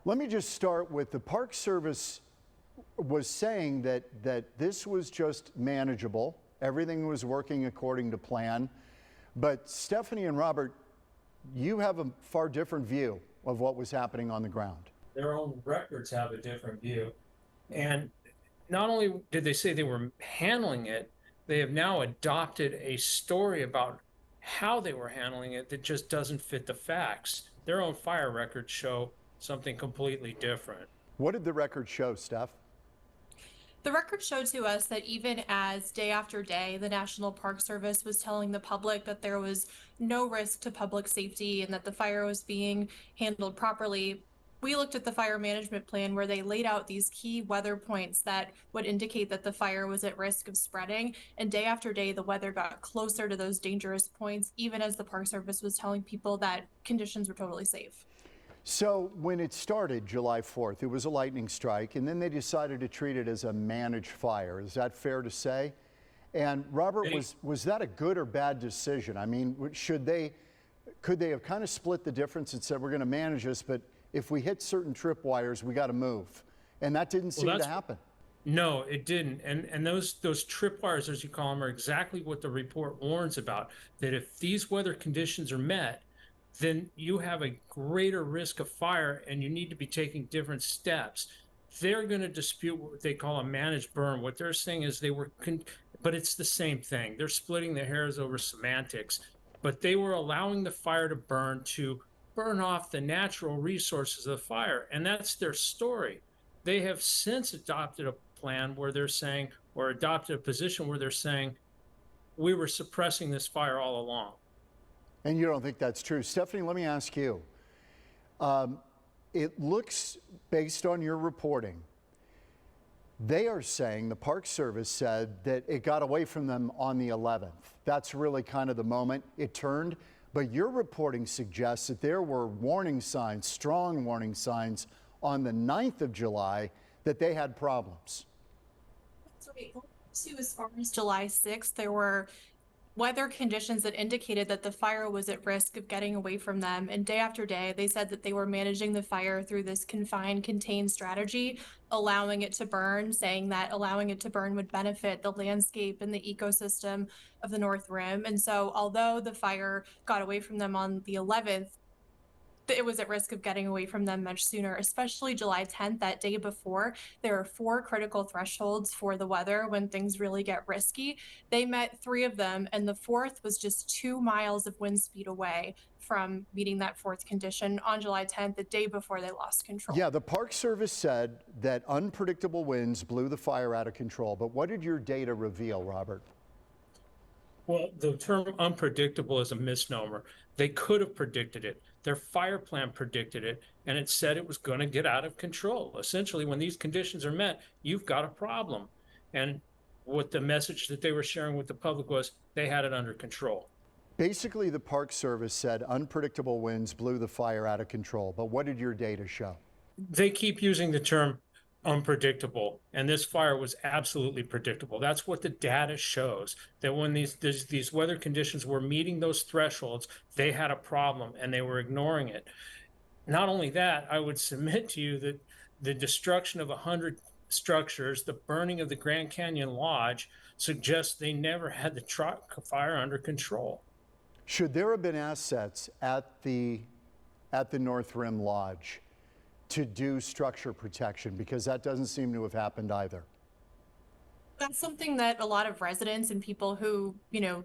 Let me just start with the Park Service was saying that this was just manageable. Everything was working according to plan. But Stephanie and Robert, you have a far different view of what was happening on the ground. Their own records have a different view. And not only did they say they were handling it, they have now adopted a story about how they were handling it that just doesn't fit the facts. Their own fire records show something completely different. What did the record show, Steph? The record showed to us that even as day after day, the National Park Service was telling the public that there was no risk to public safety and that the fire was being handled properly, we looked at the fire management plan where they laid out these key weather points that would indicate that the fire was at risk of spreading. And day after day, the weather got closer to those dangerous points, even as the Park Service was telling people that conditions were totally safe. So when it started July 4th, it was a lightning strike, and then they decided to treat it as a managed fire. Is that fair to say? And Robert, was that a good or bad decision? I mean, could they have kind of split the difference and said, we're going to manage this, but if we hit certain tripwires, we got to move? And that didn't seem to happen. No, it didn't. And those tripwires, as you call them, are exactly what the report warns about, that if these weather conditions are met, then you have a greater risk of fire and you need to be taking different steps. They're going to dispute what they call a managed burn. What they're saying is but it's the same thing. They're splitting the hairs over semantics, but they were allowing the fire to burn off the natural resources of the fire. And that's their story. They have since adopted a plan where they're saying, or adopted a position where they're saying, we were suppressing this fire all along. And you don't think that's true. Stephanie, let me ask you. It looks, based on your reporting, they are saying, the Park Service said that it got away from them on the 11th. That's really kind of the moment it turned. But your reporting suggests that there were warning signs, strong warning signs, on the 9th of July that they had problems. So as far as July 6th, there were weather conditions that indicated that the fire was at risk of getting away from them. And day after day, they said that they were managing the fire through this confine, contain strategy, allowing it to burn, saying that allowing it to burn would benefit the landscape and the ecosystem of the North Rim. And so although the fire got away from them on the 11th, it was at risk of getting away from them much sooner, especially July 10th, that day before. There are 4 critical thresholds for the weather when things really get risky. They met 3 of them, and the 4th was just 2 miles of wind speed away from meeting that 4th condition on July 10th, the day before they lost control. Yeah, the Park Service said that unpredictable winds blew the fire out of control. But what did your data reveal, Robert? Well, the term unpredictable is a misnomer. They could have predicted it. Their fire plan predicted it, and it said it was going to get out of control. Essentially, when these conditions are met, you've got a problem. And what the message that they were sharing with the public was they had it under control. Basically, the Park Service said unpredictable winds blew the fire out of control. But what did your data show? They keep using the term unpredictable, and this fire was absolutely predictable. That's what the data shows, that when these weather conditions were meeting those thresholds, they had a problem and they were ignoring it. Not only that, I would submit to you that the destruction of 100 structures, the burning of the Grand Canyon Lodge, suggests they never had the fire under control. Should there have been assets at the North Rim Lodge to do structure protection? Because that doesn't seem to have happened either. That's something that a lot of residents and people who,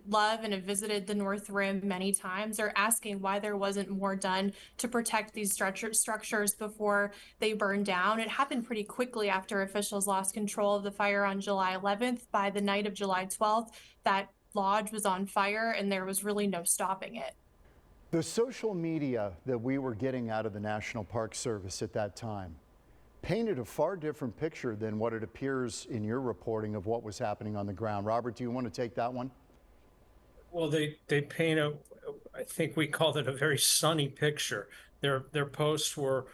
love and have visited the North Rim many times are asking why there wasn't more done to protect these structures before they burned down. It happened pretty quickly after officials lost control of the fire on July 11th. By the night of July 12th, that lodge was on fire and there was really no stopping it. The social media that we were getting out of the National Park Service at that time painted a far different picture than what it appears in your reporting of what was happening on the ground. Robert, do you want to take that one? Well, they paint I think we called it a very sunny picture. Their posts were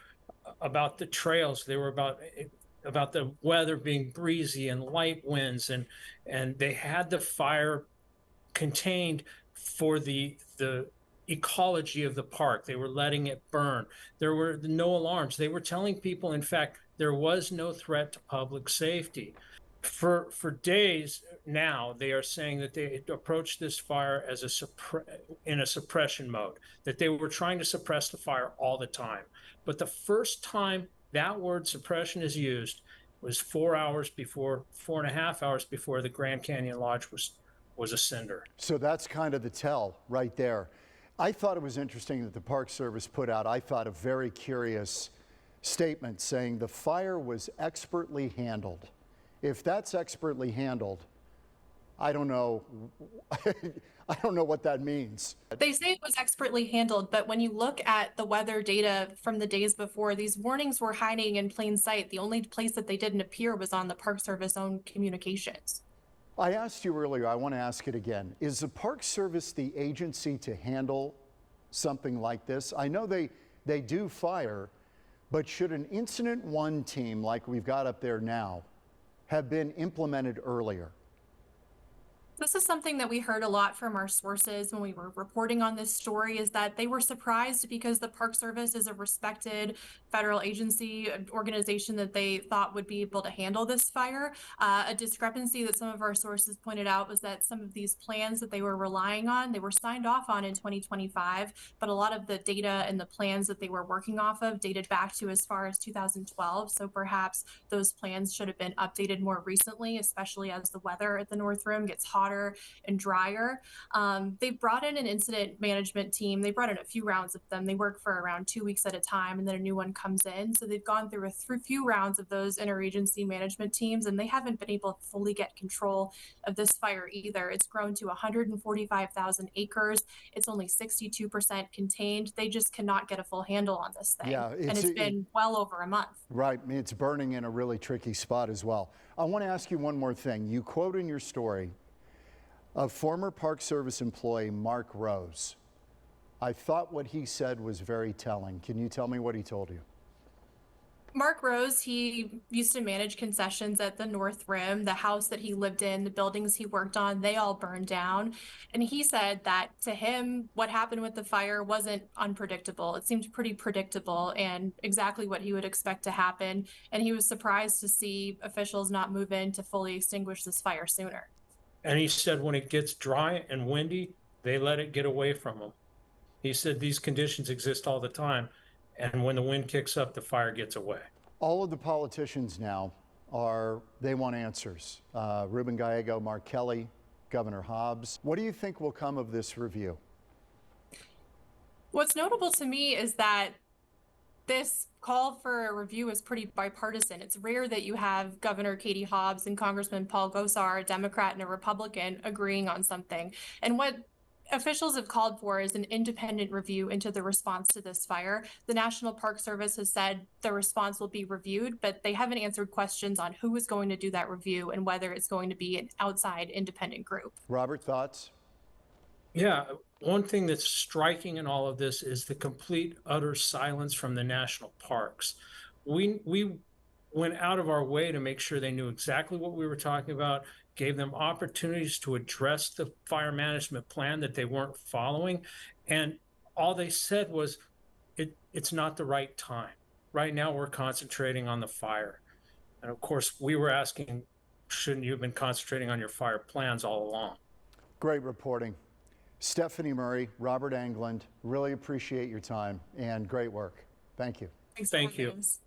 about the trails. They were about the weather being breezy and light winds, and they had the fire contained for the ecology of the park. They were letting it burn. There were no alarms. They were telling people, in fact, there was no threat to public safety. For days now, they are saying that they approached this fire as in a suppression mode, that they were trying to suppress the fire all the time. But the first time that word suppression is used was 4.5 hours before the Grand Canyon Lodge was a cinder. So that's kind of the tell right there. I thought it was interesting that the Park Service put out, I thought, a very curious statement saying the fire was expertly handled. If that's expertly handled, I don't know. I don't know what that means. They say it was expertly handled, but when you look at the weather data from the days before, these warnings were hiding in plain sight. The only place that they didn't appear was on the Park Service own communications. I asked you earlier, I want to ask it again. Is the Park Service the agency to handle something like this? I know they do fire, but should an incident one team like we've got up there now have been implemented earlier? This is something that we heard a lot from our sources when we were reporting on this story, is that they were surprised because the Park Service is a respected federal agency, an organization that they thought would be able to handle this fire. A discrepancy that some of our sources pointed out was that some of these plans that they were relying on, they were signed off on in 2025, but a lot of the data and the plans that they were working off of dated back to as far as 2012. So perhaps those plans should have been updated more recently, especially as the weather at the North Rim gets hotter and drier. They brought in an incident management team. They brought in a few rounds of them. They work for around 2 weeks at a time, and then a new one comes in. So they've gone through a few rounds of those interagency management teams, and they haven't been able to fully get control of this fire either. It's grown to 145,000 acres. It's only 62% contained. They just cannot get a full handle on this thing. Yeah, and it's been well over a month. Right. I mean, it's burning in a really tricky spot as well. I want to ask you one more thing. You quote in your story a former Park Service employee, Mark Rose. I thought what he said was very telling. Can you tell me what he told you? Mark Rose, he used to manage concessions at the North Rim. The house that he lived in, the buildings he worked on, they all burned down. And he said that to him, what happened with the fire wasn't unpredictable. It seemed pretty predictable and exactly what he would expect to happen. And he was surprised to see officials not move in to fully extinguish this fire sooner. And he said when it gets dry and windy, they let it get away from them. He said these conditions exist all the time. And when the wind kicks up, the fire gets away. All of the politicians now they want answers. Ruben Gallego, Mark Kelly, Governor Hobbs. What do you think will come of this review? What's notable to me is that this call for a review is pretty bipartisan. It's rare that you have Governor Katie Hobbs and Congressman Paul Gosar, a Democrat and a Republican, agreeing on something. And what officials have called for is an independent review into the response to this fire. The National Park Service has said the response will be reviewed, but they haven't answered questions on who is going to do that review and whether it's going to be an outside independent group. Robert, thoughts? Yeah, one thing that's striking in all of this is the complete, utter silence from the national parks. We went out of our way to make sure they knew exactly what we were talking about, gave them opportunities to address the fire management plan that they weren't following. And all they said was, it's not the right time. Right now, we're concentrating on the fire. And of course, we were asking, shouldn't you have been concentrating on your fire plans all along? Great reporting. Stephanie Murray, Robert Anglen, really appreciate your time and great work. Thank you. Thanks Thank you. James.